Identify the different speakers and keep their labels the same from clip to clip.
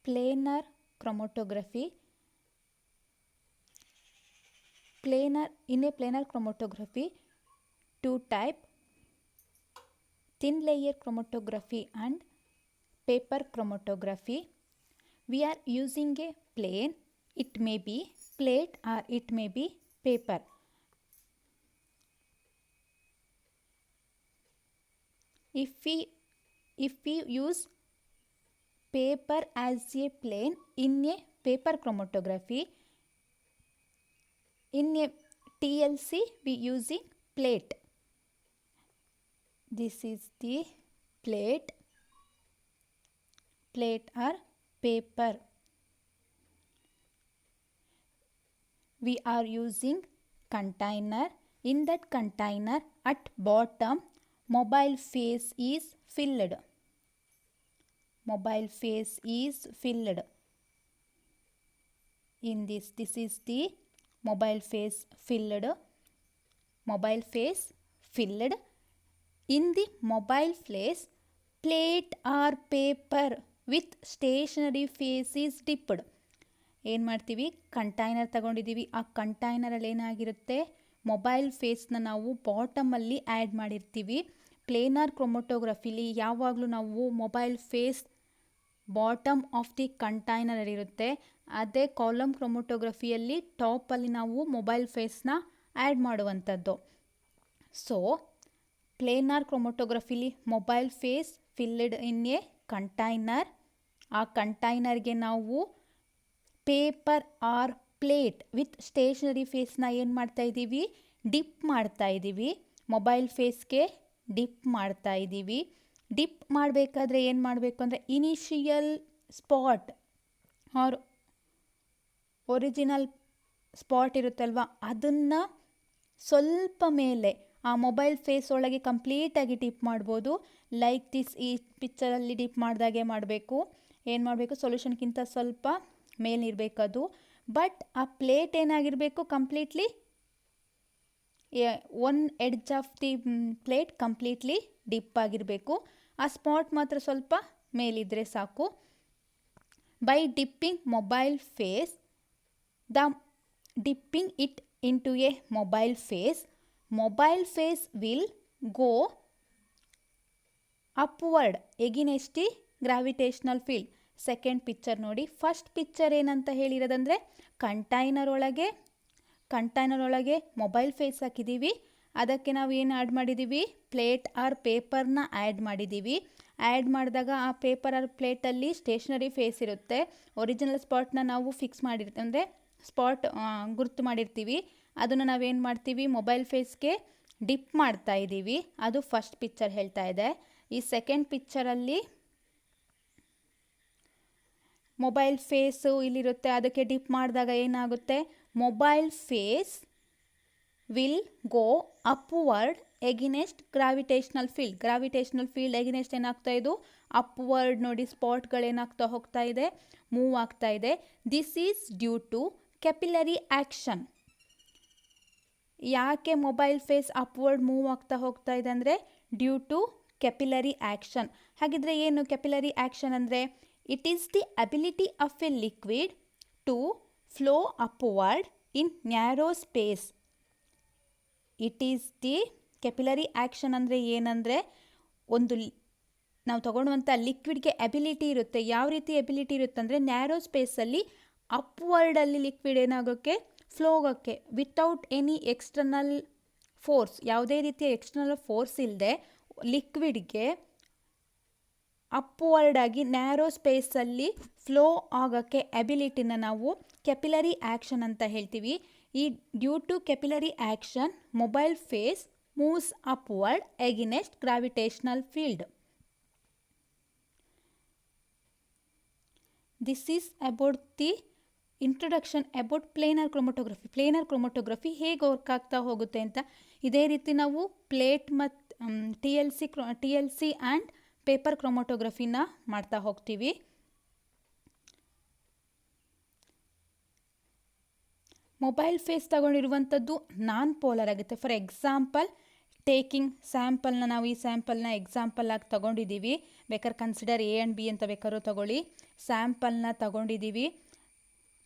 Speaker 1: planar chromatography. In a planar chromatography, two type, thin layer chromatography and paper chromatography. We are using a plane. It may be plate or it may be paper. If we use paper as a plane in a paper chromatography, in a TLC we using plate. This is the plate or paper. We are using container. In that container at bottom mobile phase is filled. Mobile phase is filled. In this is the mobile phase filled. Mobile phase filled. In the mobile phase, plate or paper with stationary phase is dipped. ಏನು ಮಾಡ್ತೀವಿ, container ತಗೊಂಡಿದ್ದೀವಿ. ಆ ಕಂಟೈನರಲ್ಲಿ ಏನಾಗಿರುತ್ತೆ, mobile ಫೇಸ್ನ ನಾವು ಬಾಟಮಲ್ಲಿ add ಮಾಡಿರ್ತೀವಿ. Planar ಕ್ರೊಮೊಟೋಗ್ರಫಿಲಿ ಯಾವಾಗಲೂ ನಾವು mobile phase bottom of the ಕಂಟೈನರಲ್ಲಿರುತ್ತೆ. ಅದೇ ಕಾಲಮ್ ಕ್ರೊಮೊಟೋಗ್ರಫಿಯಲ್ಲಿ ಟಾಪಲ್ಲಿ ನಾವು ಮೊಬೈಲ್ ಫೇಸ್ನ ಆ್ಯಡ್ ಮಾಡುವಂಥದ್ದು. ಸೊ ಪ್ಲೇನರ್ ಕ್ರೊಮೊಟೋಗ್ರಫಿಲಿ mobile phase filled in a container. ಆ ಕಂಟೈನರ್ಗೆ ನಾವು paper or plate with stationary ಫೇಸ್ನ ಏನು ಮಾಡ್ತಾ ಇದ್ದೀವಿ, ಡಿಪ್ ಮಾಡ್ತಾ ಇದ್ದೀವಿ. ಮೊಬೈಲ್ ಫೇಸ್ಗೆ ಡಿಪ್ ಮಾಡ್ತಾ ಇದ್ದೀವಿ. ಡಿಪ್ ಮಾಡಬೇಕಾದ್ರೆ ಏನು ಮಾಡಬೇಕು ಅಂದರೆ, initial spot or original spot ಇರುತ್ತಲ್ವ, ಅದನ್ನು ಸ್ವಲ್ಪ ಮೇಲೆ ಆ ಮೊಬೈಲ್ ಫೇಸ್ ಒಳಗೆ ಕಂಪ್ಲೀಟಾಗಿ ಡಿಪ್ ಮಾಡ್ಬೋದು. ಲೈಕ್ ದಿಸ್, ಈ ಪಿಕ್ಚರಲ್ಲಿ ಡಿಪ್ ಮಾಡಿದಾಗೆ ಮಾಡಬೇಕು. ಏನು ಮಾಡಬೇಕು, ಸೊಲ್ಯೂಷನ್ಗಿಂತ ಸ್ವಲ್ಪ ಮೇಲಿರಬೇಕದು. ಬಟ್ ಆ ಪ್ಲೇಟ್ ಏನಾಗಿರಬೇಕು, completely one edge of the plate completely dip ಆಗಿರಬೇಕು. ಆ ಸ್ಪಾಟ್ ಮಾತ್ರ ಸ್ವಲ್ಪ ಮೇಲಿದ್ರೆ ಸಾಕು. By dipping mobile phase, the dipping it into a mobile phase will go upward against the gravitational field. Second picture ನೋಡಿ. First picture ಏನಂತ ಹೇಳಿರೋದಂದರೆ, container ಒಳಗೆ ಮೊಬೈಲ್ ಫೇಸ್ ಹಾಕಿದ್ದೀವಿ. ಅದಕ್ಕೆ ನಾವು ಏನು ಆ್ಯಡ್ ಮಾಡಿದ್ದೀವಿ, ಪ್ಲೇಟ್ ಆರ್ ಪೇಪರ್ನ ಆ್ಯಡ್ ಮಾಡಿದ್ದೀವಿ. ಆ್ಯಡ್ ಮಾಡಿದಾಗ ಆ ಪೇಪರ್ ಆರ್ ಪ್ಲೇಟಲ್ಲಿ ಸ್ಟೇಷನರಿ ಫೇಸ್ ಇರುತ್ತೆ. ಒರಿಜಿನಲ್ ಸ್ಪಾಟ್ನ ನಾವು ಫಿಕ್ಸ್ ಮಾಡಿರ್ತೀವಿ, ಅಂದರೆ ಸ್ಪಾಟ್ ಗುರ್ತು ಮಾಡಿರ್ತೀವಿ. ಅದನ್ನು ನಾವೇನು ಮಾಡ್ತೀವಿ, ಮೊಬೈಲ್ ಫೇಸ್ಗೆ ಡಿಪ್ ಮಾಡ್ತಾ ಇದ್ದೀವಿ. ಅದು ಫಸ್ಟ್ ಪಿಕ್ಚರ್ ಹೇಳ್ತಾ ಇದೆ. ಈ ಸೆಕೆಂಡ್ ಪಿಕ್ಚರಲ್ಲಿ ಮೊಬೈಲ್ ಫೇಸು ಇಲ್ಲಿರುತ್ತೆ, ಅದಕ್ಕೆ ಡಿಪ್ ಮಾಡಿದಾಗ ಏನಾಗುತ್ತೆ, mobile phase will go upward against gravitational field against ಏನಾಗ್ತಾ ಇದು, ಅಪ್ವರ್ಡ್. ನೋಡಿ, ಸ್ಪಾಟ್ಗಳೇನಾಗ್ತಾ ಹೋಗ್ತಾ ಇದೆ, ಮೂವ್ ಆಗ್ತಾ ಇದೆ. This is due to capillary action. ಯಾಕೆ ಮೊಬೈಲ್ ಫೇಸ್ ಅಪ್ವರ್ಡ್ ಮೂವ್ ಆಗ್ತಾ ಹೋಗ್ತಾ ಇದೆ ಅಂದರೆ, ಡ್ಯೂ ಟು ಕೆಪಿಲರಿ ಆ್ಯಕ್ಷನ್. ಹಾಗಿದ್ರೆ ಏನು ಕೆಪಿಲರಿ ಆ್ಯಕ್ಷನ್ ಅಂದರೆ, it is the ability of a liquid to flow upward in narrow space. It is the capillary action ಅಂದರೆ ಏನಂದರೆ, ಒಂದು ನಾವು ತಗೊಳ್ಳುವಂಥ ಲಿಕ್ವಿಡ್ಗೆ ಎಬಿಲಿಟಿ ಇರುತ್ತೆ. ಯಾವ ರೀತಿ ಎಬಿಲಿಟಿ ಇರುತ್ತೆ ಅಂದರೆ, ನ್ಯಾರೋ ಸ್ಪೇಸಲ್ಲಿ ಅಪ್ವರ್ಡಲ್ಲಿ ಲಿಕ್ವಿಡ್ ಏನಾಗೋಕ್ಕೆ, ಫ್ಲೋ ಆಗೋಕ್ಕೆ, ವಿತೌಟ್ ಎನಿ ಎಕ್ಸ್ಟರ್ನಲ್ ಫೋರ್ಸ್, ಯಾವುದೇ ರೀತಿಯ ಎಕ್ಸ್ಟರ್ನಲ್ ಫೋರ್ಸ್ ಇಲ್ಲದೆ ಲಿಕ್ವಿಡ್ಗೆ ಅಪ್ವರ್ಡ್ ಆಗಿ ನ್ಯಾರೋ ಸ್ಪೇಸಲ್ಲಿ ಫ್ಲೋ ಆಗೋಕ್ಕೆ ಎಬಿಲಿಟಿನ ನಾವು ಕೆಪಿಲರಿ ಆ್ಯಕ್ಷನ್ ಅಂತ ಹೇಳ್ತೀವಿ. ಈ due to capillary action mobile phase moves upward against gravitational field. This is about the introduction about planar chromatography. Planar chromatography ಹೇಗೆ ವರ್ಕ್ ಆಗ್ತಾ ಹೋಗುತ್ತೆ ಅಂತ. ಇದೇ ರೀತಿ ನಾವು ಪ್ಲೇಟ್ ಮತ್ತು T L C and paper ಕ್ರೊಮೊಟೋಗ್ರಫಿನ ಮಾಡ್ತಾ ಹೋಗ್ತೀವಿ. ಮೊಬೈಲ್ ಫೇಸ್ ತಗೊಂಡಿರುವಂಥದ್ದು ನಾನ್ ಪೋಲಾರ್ ಆಗುತ್ತೆ. ಫಾರ್ ಎಕ್ಸಾಂಪಲ್ ಟೇಕಿಂಗ್ ಸ್ಯಾಂಪಲ್ನ ನಾವು ಈ ಸ್ಯಾಂಪಲ್ನ ಎಕ್ಸಾಂಪಲ್ ಆಗಿ ತಗೊಂಡಿದ್ದೀವಿ. ಬೇಕಾದ್ರೆ ಕನ್ಸಿಡರ್ ಎ ಆ್ಯಂಡ್ ಬಿ ಅಂತ ಬೇಕಾದ್ರೂ ತಗೊಳ್ಳಿ. ಸ್ಯಾಂಪಲ್ನ ತಗೊಂಡಿದ್ದೀವಿ.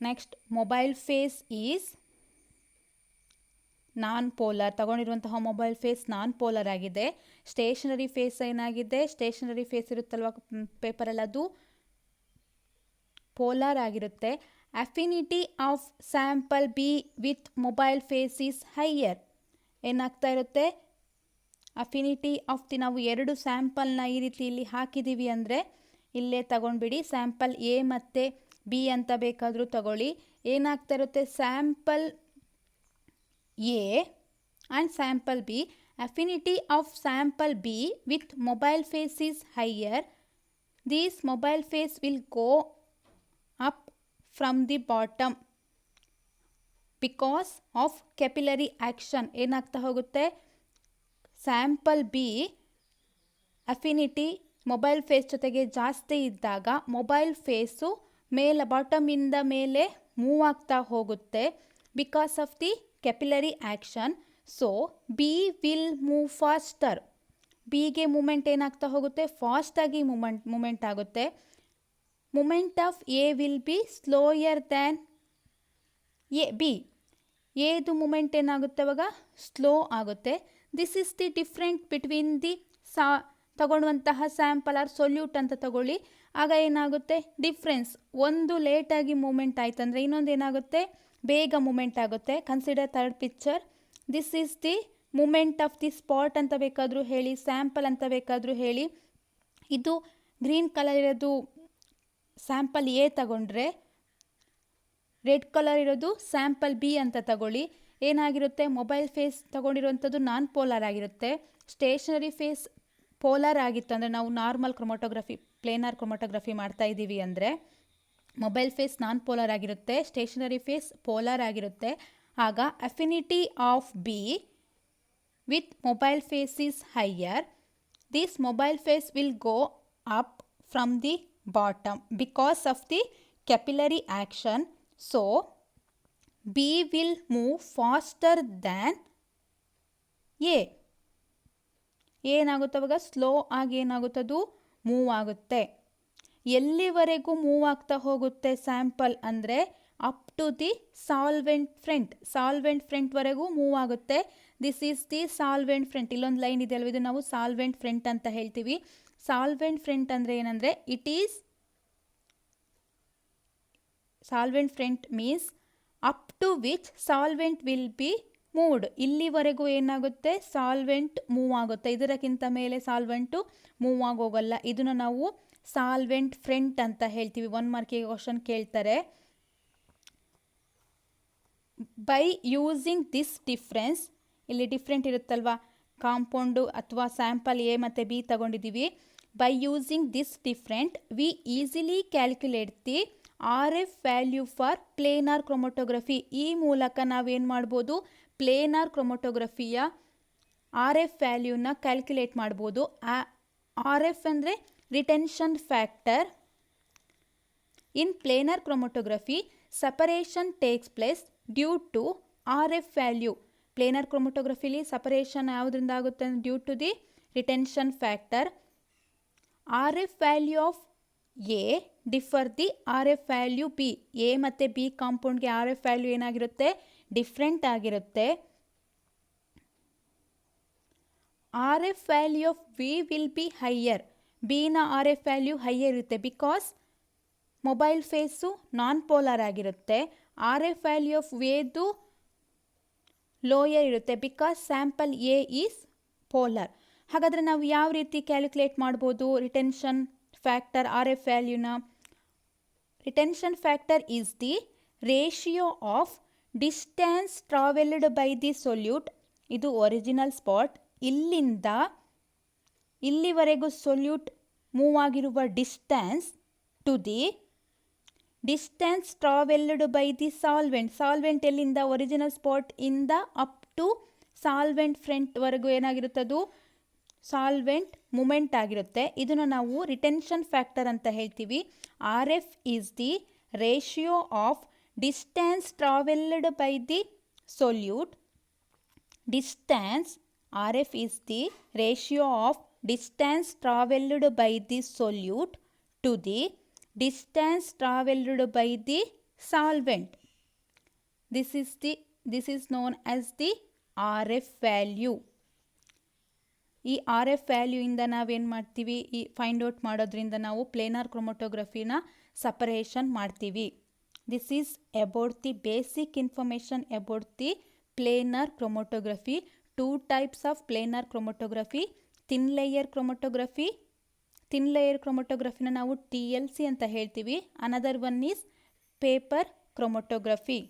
Speaker 1: Next mobile phase is non polar. ತಗೊಂಡಿರುವಂತಹ ಮೊಬೈಲ್ ಫೇಸ್ ನಾನ್ ಪೋಲಾರ್ ಆಗಿದೆ. ಸ್ಟೇಷನರಿ ಫೇಸ್ ಏನಾಗಿದೆ, ಸ್ಟೇಷನರಿ ಫೇಸ್ ಇರುತ್ತಲ್ವ ಪೇಪರಲ್ಲಿ, ಅದು ಪೋಲಾರ್ ಆಗಿರುತ್ತೆ. Affinity of sample B with mobile phase is higher. ಏನಾಗ್ತಾ ಇರುತ್ತೆ, ಅಫಿನಿಟಿ ಆಫ್ ನಾವು ಎರಡು ಸ್ಯಾಂಪಲ್ನ ಈ ರೀತಿ ಇಲ್ಲಿ ಹಾಕಿದ್ದೀವಿ ಅಂದರೆ ಇಲ್ಲೇ ತಗೊಂಡ್ಬಿಡಿ. ಸ್ಯಾಂಪಲ್ ಎ ಮತ್ತು ಬಿ ಅಂತ ಬೇಕಾದರೂ ತಗೊಳ್ಳಿ. ಏನಾಗ್ತಾ ಇರುತ್ತೆ, sample A and sample B, affinity of sample B with mobile phase is higher. These mobile phase will go up from the bottom because of capillary action. ಏನಾಗ್ತಾ ಹೋಗುತ್ತೆ, sample B affinity mobile phase ಜೊತೆಗೆ ಜಾಸ್ತಿ ಇದ್ದಾಗ mobile face ಬಾಟಮಿಂದ ಮೇಲೆ move ಆಗ್ತಾ ಹೋಗುತ್ತೆ because of the capillary action. So B will move faster. ಬಿಗೆ movement ಏನಾಗ್ತಾ ಹೋಗುತ್ತೆ, ಫಾಸ್ಟಾಗಿ ಮೂಮೆಂಟ್ ಆಗುತ್ತೆ. Movement of A will be slower than B. ಎದು ಮೂಮೆಂಟ್ ಏನಾಗುತ್ತೆ ಅವಾಗ, ಸ್ಲೋ ಆಗುತ್ತೆ. This is the different between the ತಗೊಳ್ಳುವಂತಹ ಸ್ಯಾಂಪಲ್ ಆರ್ ಸೊಲ್ಯೂಟ್ ಅಂತ ತಗೊಳ್ಳಿ. ಆಗ ಏನಾಗುತ್ತೆ ಡಿಫ್ರೆನ್ಸ್, ಒಂದು ಲೇಟಾಗಿ ಮೂಮೆಂಟ್ ಆಯ್ತಂದರೆ ಇನ್ನೊಂದು ಏನಾಗುತ್ತೆ, ಬೇಗ ಮೂಮೆಂಟ್ ಆಗುತ್ತೆ. Consider third picture. This is the movement of the spot ಅಂತ ಬೇಕಾದರೂ ಹೇಳಿ, ಸ್ಯಾಂಪಲ್ ಅಂತ ಬೇಕಾದರೂ ಹೇಳಿ. ಇದು ಗ್ರೀನ್ ಕಲರ್ ಇರೋದು ಸ್ಯಾಂಪಲ್ ಎ ತಗೊಂಡ್ರೆ, ರೆಡ್ ಕಲರ್ ಇರೋದು ಸ್ಯಾಂಪಲ್ ಬಿ ಅಂತ ತಗೊಳ್ಳಿ. ಏನಾಗಿರುತ್ತೆ, ಮೊಬೈಲ್ ಫೇಸ್ ತಗೊಂಡಿರುವಂಥದ್ದು ನಾನ್ ಪೋಲಾರ್ ಆಗಿರುತ್ತೆ. ಸ್ಟೇಷನರಿ ಫೇಸ್ ಪೋಲಾರ್ ಆಗಿತ್ತು ಅಂದರೆ, ನಾವು ನಾರ್ಮಲ್ ಕ್ರೊಮಟೋಗ್ರಫಿ, ಪ್ಲೇನಾರ್ ಕ್ರೊಮಟೋಗ್ರಫಿ ಮಾಡ್ತಾ ಇದ್ದೀವಿ ಅಂದರೆ ಮೊಬೈಲ್ ಫೇಸ್ ನಾನ್ ಪೋಲಾರ್ ಆಗಿರುತ್ತೆ, ಸ್ಟೇಷನರಿ ಫೇಸ್ ಪೋಲಾರ್ ಆಗಿರುತ್ತೆ. ಆಗ affinity of B with mobile phase is higher. This mobile phase will go up from the bottom because of the capillary action. So B will move faster than A. ಏನಾಗುತ್ತೆ ಅವಾಗ, slow ಆಗಿ ಏನಾಗುತ್ತದು move ಆಗುತ್ತೆ. ಎಲ್ಲಿವರೆಗೂ move ಆಗ್ತಾ ಹೋಗುತ್ತೆ sample ಅಂದರೆ up to the solvent front. Solvent ಫ್ರಂಟ್ವರೆಗೂ move ಆಗುತ್ತೆ. This is the solvent front. ಇಲ್ಲೊಂದು ಲೈನ್ ಇದೆ ಅಲ್ವ, ಇದು ನಾವು ಸಾಲ್ವೆಂಟ್ ಫ್ರಂಟ್ ಅಂತ ಹೇಳ್ತೀವಿ. ಸಾಲ್ವೆಂಟ್ ಫ್ರಂಟ್ ಅಂದರೆ ಏನಂದರೆ, it is solvent front means up to which solvent will be moved. ಇಲ್ಲಿವರೆಗೂ ಏನಾಗುತ್ತೆ, ಸಾಲ್ವೆಂಟ್ ಮೂವ್ ಆಗುತ್ತೆ. ಇದಕ್ಕಿಂತ ಮೇಲೆ ಸಾಲ್ವೆಂಟು ಮೂವ್ ಆಗೋಗಲ್ಲ. ಇದನ್ನು ನಾವು ಸಾಲ್ವೆಂಟ್ ಫ್ರಂಟ್ ಅಂತ ಹೇಳ್ತೀವಿ. 1 ಮಾರ್ಕಿಗೆ ಕ್ವಶನ್ ಕೇಳ್ತಾರೆ. ಬೈ ಯೂಸಿಂಗ್ ದಿಸ್ ಡಿಫ್ರೆನ್ಸ್, ಇಲ್ಲಿ ಡಿಫ್ರೆಂಟ್ ಇರುತ್ತಲ್ವ, ಕಾಂಪೌಂಡು ಅಥವಾ ಸ್ಯಾಂಪಲ್ ಎ ಮತ್ತು ಬಿ ತಗೊಂಡಿದ್ದೀವಿ. By using this different we easily calculate the R F value for planar chromatography. ಈ ಮೂಲಕ ನಾವೇನು ಮಾಡ್ಬೋದು, ಪ್ಲೇನಾರ್ ಕ್ರೊಮಟೋಗ್ರಫಿಯ ಆರ್ ಎಫ್ ವ್ಯಾಲ್ಯೂನ ಕ್ಯಾಲ್ಕುಲೇಟ್ ಮಾಡ್ಬೋದು. ಆರ್ ಎಫ್ ಅಂದರೆ retention factor. In planar chromatography separation takes place due to R F value. Planar ಕ್ರೊಮಟೋಗ್ರಫಿಲಿ separation ಯಾವುದರಿಂದ ಆಗುತ್ತೆ, due to the retention factor. R F value of A differ the R F value B. A ಮತ್ತು B ಕಾಂಪೌಂಡ್ಗೆ R F value ಏನಾಗಿರುತ್ತೆ, different ಆಗಿರುತ್ತೆ. R F value of B will be higher. ಬಿನ R F value higher ಇರುತ್ತೆ because mobile phase non polar ಆಗಿರುತ್ತೆ. R F value of ವೇದು lower ಇರುತ್ತೆ because sample A is polar. ಹಾಗಾದರೆ ನಾವು ಯಾವ ರೀತಿ ಕ್ಯಾಲ್ಕುಲೇಟ್ ಮಾಡ್ಬೋದು ರಿಟೆನ್ಷನ್ ಫ್ಯಾಕ್ಟರ್ ಆರ್ ಎಫ್ ವ್ಯಾಲ್ಯೂನ? Retention factor is the ratio of distance travelled by the solute. ಇದು ಒರಿಜಿನಲ್ ಸ್ಪಾಟ್. ಇಲ್ಲಿಂದ ಇಲ್ಲಿವರೆಗೂ ಸೊಲ್ಯೂಟ್ ಮೂವ್ ಆಗಿರುವ distance to the distance travelled by the solvent. Solvent ಎಲ್ಲಿಂದ, ಒರಿಜಿನಲ್ ಸ್ಪಾಟ್ ಇಂದ up to solvent ಫ್ರಂಟ್ವರೆಗೂ ಏನಾಗಿರುತ್ತದು solvent movement ಆಗಿರುತ್ತೆ. ಇದನ್ನು ನಾವು ರಿಟೆನ್ಷನ್ ಫ್ಯಾಕ್ಟರ್ ಅಂತ ಹೇಳ್ತೀವಿ. R F is the ratio of distance travelled by the solute. Distance RF is the ratio of distance travelled by the solute to the distance travelled by the solvent. This is known as the RF value. ಈ R F ವ್ಯಾಲ್ಯೂಯಿಂದ ನಾವೇನು ಮಾಡ್ತೀವಿ, ಈ find out ಮಾಡೋದ್ರಿಂದ ನಾವು planar ಕ್ರೊಮೊಟೋಗ್ರಫಿನ separation ಮಾಡ್ತೀವಿ. This is about the basic information about the planar chromatography. 2 types of planar chromatography. Thin layer chromatography. Thin layer ಕ್ರೊಮೊಟೋಗ್ರಫಿನ ನಾವು TLC ಅಂತ ಹೇಳ್ತೀವಿ. Another one is paper ಕ್ರೊಮೊಟೋಗ್ರಫಿ.